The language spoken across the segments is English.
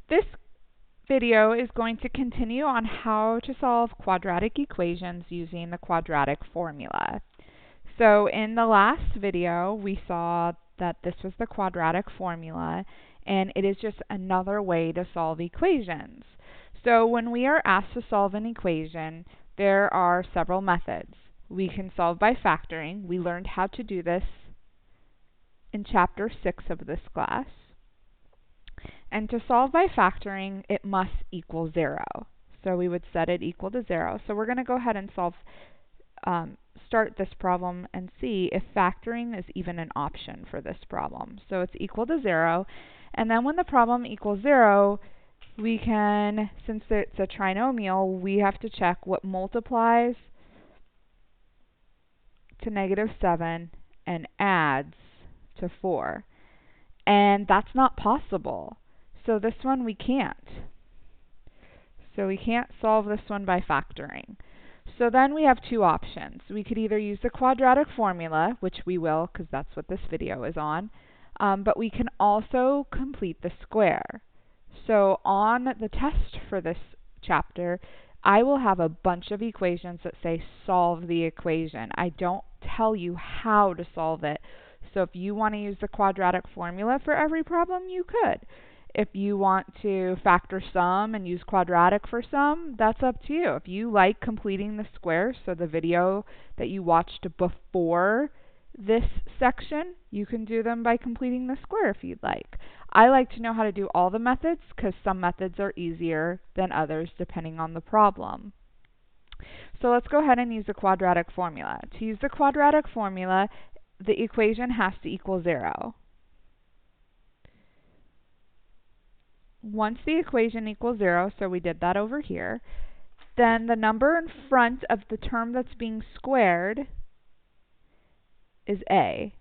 This video is going to continue on how to solve quadratic equations using the quadratic formula. So in the last video, we saw that this was the quadratic formula, and it is just another way to solve equations. So when we are asked to solve an equation, there are several methods. We can solve by factoring. We learned how to do this in Chapter 6 of this class. And to solve by factoring, it must equal 0. So we would set it equal to 0. So we're going to go ahead and start this problem and see if factoring is even an option for this problem. So it's equal to 0. And then when the problem equals 0, we can, since it's a trinomial, we have to check what multiplies to -7 and adds to 4. And that's not possible. So this one we can't. So we can't solve this one by factoring. So then we have two options. We could either use the quadratic formula, which we will because that's what this video is on, but we can also complete the square. So on the test for this chapter, I will have a bunch of equations that say solve the equation. I don't tell you how to solve it. So if you want to use the quadratic formula for every problem, you could. If you want to factor some and use quadratic for some, that's up to you. If you like completing the square, so the video that you watched before this section, you can do them by completing the square if you'd like. I like to know how to do all the methods because some methods are easier than others depending on the problem. So let's go ahead and use the quadratic formula. To use the quadratic formula, the equation has to equal 0. Once the equation equals 0, so we did that over here, then the number in front of the term that's being squared is a.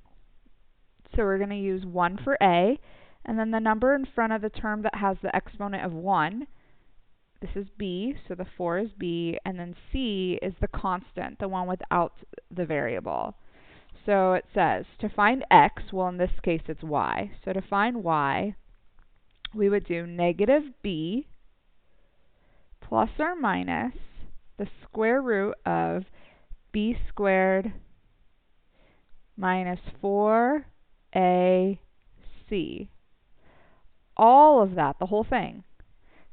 So we're going to use 1 for a, and then the number in front of the term that has the exponent of 1, this is b, so the 4 is b, and then c is the constant, the one without the variable. So it says, to find x, well in this case it's y, so to find y, we would do -b plus or minus the square root of b squared minus 4ac. All of that, the whole thing,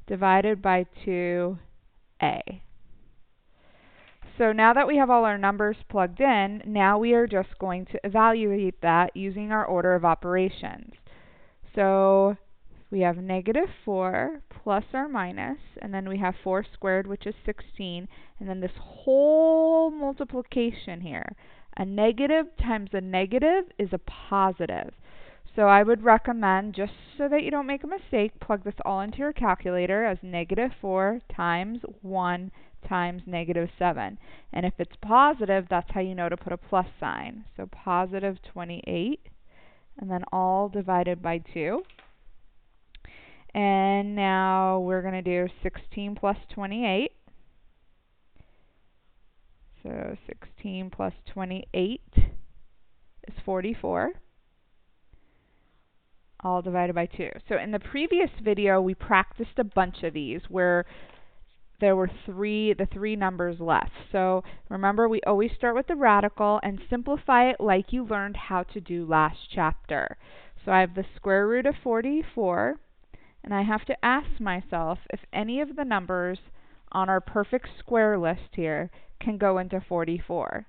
divided by 2a. So now that we have all our numbers plugged in, now we are just going to evaluate that using our order of operations. So we have -4 plus or minus, and then we have 4 squared, which is 16, and then this whole multiplication here. A negative times a negative is a positive. So I would recommend, just so that you don't make a mistake, plug this all into your calculator as -4 times 1 times -7. And if it's positive, that's how you know to put a plus sign. So positive 28, and then all divided by 2. And now we're going to do 16 plus 28. So 16 plus 28 is 44. All divided by 2. So in the previous video, we practiced a bunch of these where there were the three numbers left. So remember, we always start with the radical and simplify it like you learned how to do last chapter. So I have the square root of 44. And I have to ask myself if any of the numbers on our perfect square list here can go into 44.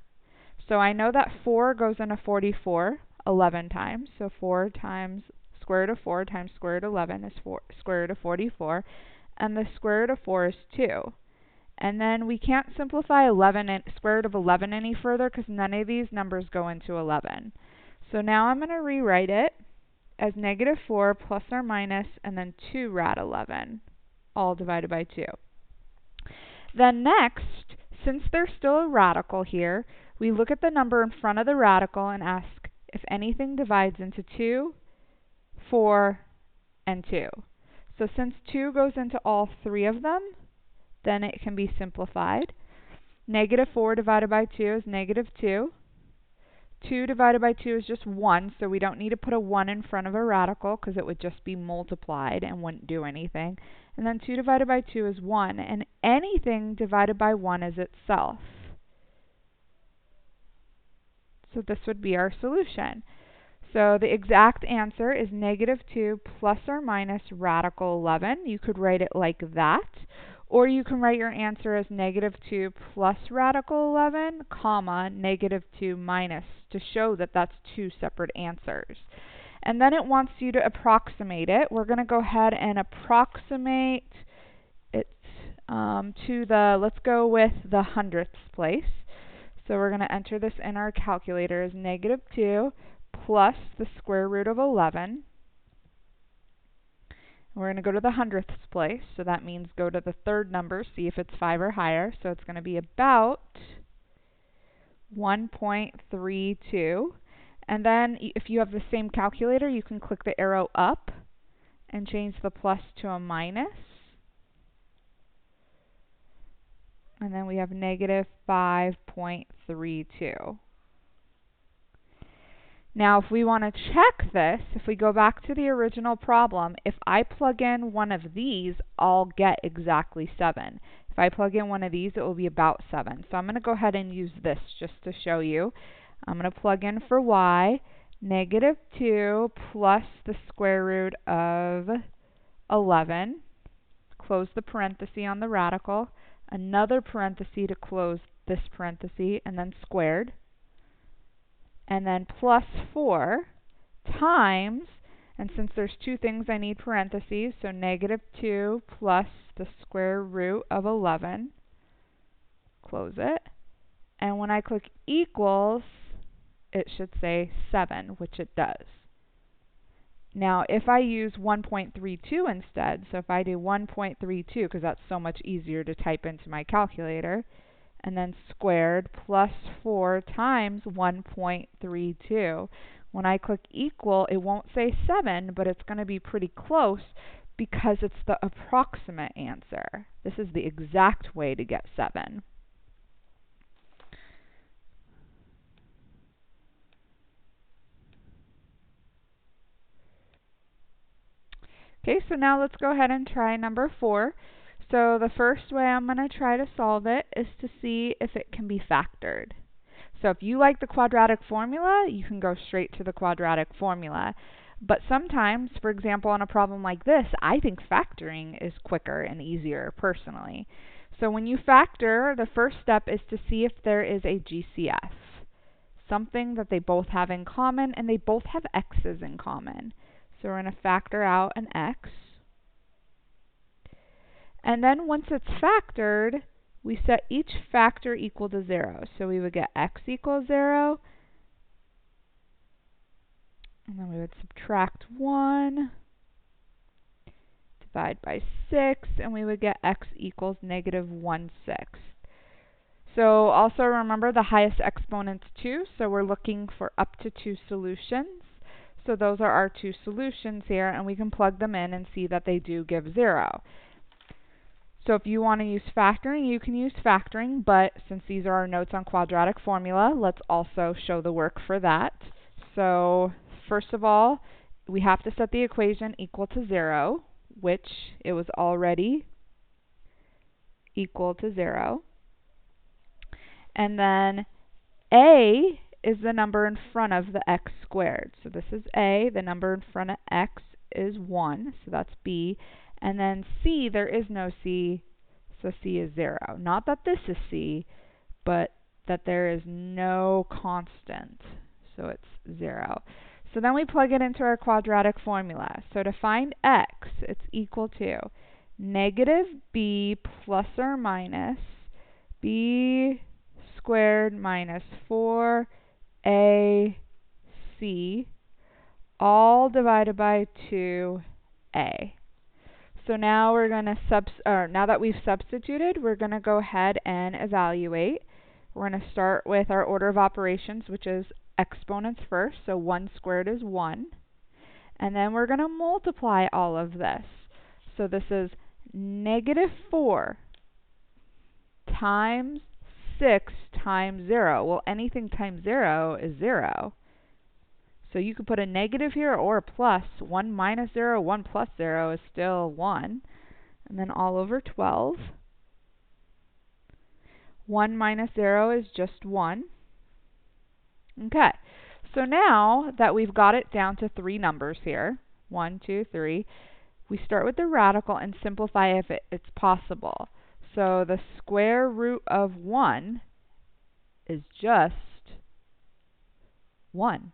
So I know that 4 goes into 44 11 times. So 4 times square root of 4 times square root of 11 is square root of 44. And the square root of 4 is 2. And then we can't simplify square root of 11 any further because none of these numbers go into 11. So now I'm going to rewrite it as -4 plus or minus, and then 2 rad 11, all divided by 2. Then next, since there's still a radical here, we look at the number in front of the radical and ask if anything divides into 2, 4, and 2. So since 2 goes into all three of them, then it can be simplified. -4 divided by 2 is -2. 2 divided by 2 is just 1, so we don't need to put a 1 in front of a radical because it would just be multiplied and wouldn't do anything. And then 2 divided by 2 is 1, and anything divided by 1 is itself. So this would be our solution. So the exact answer is -2 plus or minus radical 11. You could write it like that. Or you can write your answer as -2 plus radical 11, comma, -2 minus, to show that that's two separate answers. And then it wants you to approximate it. We're going to go ahead and approximate it to the, let's go with the hundredths place. So we're going to enter this in our calculator as -2 plus the square root of 11. We're going to go to the hundredths place, so that means go to the third number, see if it's 5 or higher. So it's going to be about 1.32. And then if you have the same calculator, you can click the arrow up and change the plus to a minus. And then we have -5.32. Now, if we want to check this, if we go back to the original problem, if I plug in one of these, I'll get exactly 7. If I plug in one of these, it will be about 7. So I'm going to go ahead and use this just to show you. I'm going to plug in for y, -2 plus the square root of 11. Close the parenthesis on the radical. Another parenthesis to close this parenthesis, and then squared. And then plus 4 times, and since there's two things I need parentheses, so -2 plus the square root of 11, close it. And when I click equals, it should say 7, which it does. Now, if I use 1.32 instead, so if I do 1.32, because that's so much easier to type into my calculator, and then squared plus 4 times 1.32. When I click equal, it won't say 7, but it's going to be pretty close because it's the approximate answer. This is the exact way to get 7. Okay, so now let's go ahead and try number 4. So the first way I'm going to try to solve it is to see if it can be factored. So if you like the quadratic formula, you can go straight to the quadratic formula. But sometimes, for example, on a problem like this, I think factoring is quicker and easier personally. So when you factor, the first step is to see if there is a GCF, something that they both have in common, and they both have x's in common. So we're going to factor out an x. And then once it's factored, we set each factor equal to 0. So we would get x equals 0. And then we would subtract 1, divide by 6, and we would get x equals -1/6. So also remember the highest exponent's 2, so we're looking for up to 2 solutions. So those are our 2 solutions here, and we can plug them in and see that they do give 0. So if you want to use factoring, you can use factoring, but since these are our notes on quadratic formula, let's also show the work for that. So first of all, we have to set the equation equal to 0, which it was already equal to 0. And then a is the number in front of the x squared. So this is a, the number in front of x is 1, so that's b. And then c, there is no c, so c is 0. Not that this is c, but that there is no constant, so it's 0. So then we plug it into our quadratic formula. So to find x, it's equal to -b plus or minus b squared minus 4ac, all divided by 2a. So now we're going to now that we've substituted, we're going to go ahead and evaluate. We're going to start with our order of operations, which is exponents first. So 1 squared is 1. And then we're going to multiply all of this. So this is -4 times 6 times 0. Well, anything times 0 is 0. So you could put a negative here or a plus. 1 minus 0, 1 plus 0 is still 1. And then all over 12. 1 minus 0 is just 1. Okay, so now that we've got it down to 3 numbers here, 1, 2, 3, we start with the radical and simplify if it's possible. So the square root of 1 is just 1.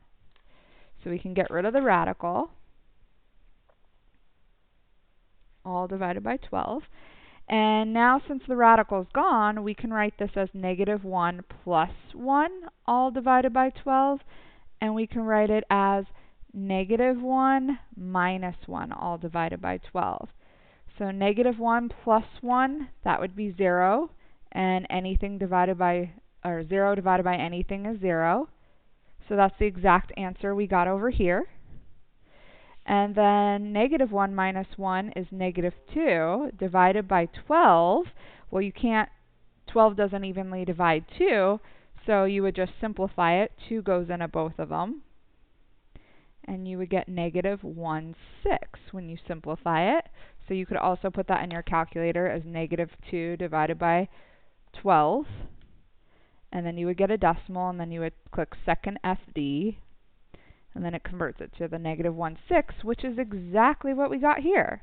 So we can get rid of the radical, all divided by 12. And now since the radical is gone, we can write this as negative 1 plus 1, all divided by 12. And we can write it as negative 1 minus 1, all divided by 12. So negative 1 plus 1, that would be 0. And anything divided by, or 0 divided by anything is 0. So that's the exact answer we got over here. And then negative 1 minus 1 is negative 2 divided by 12. Well, you can't, 12 doesn't evenly divide 2, so you would just simplify it. 2 goes into both of them. And you would get negative 1/6 when you simplify it. So you could also put that in your calculator as negative 2 divided by 12. And then you would get a decimal, and then you would click second FD. And then it converts it to the negative 1/6, which is exactly what we got here.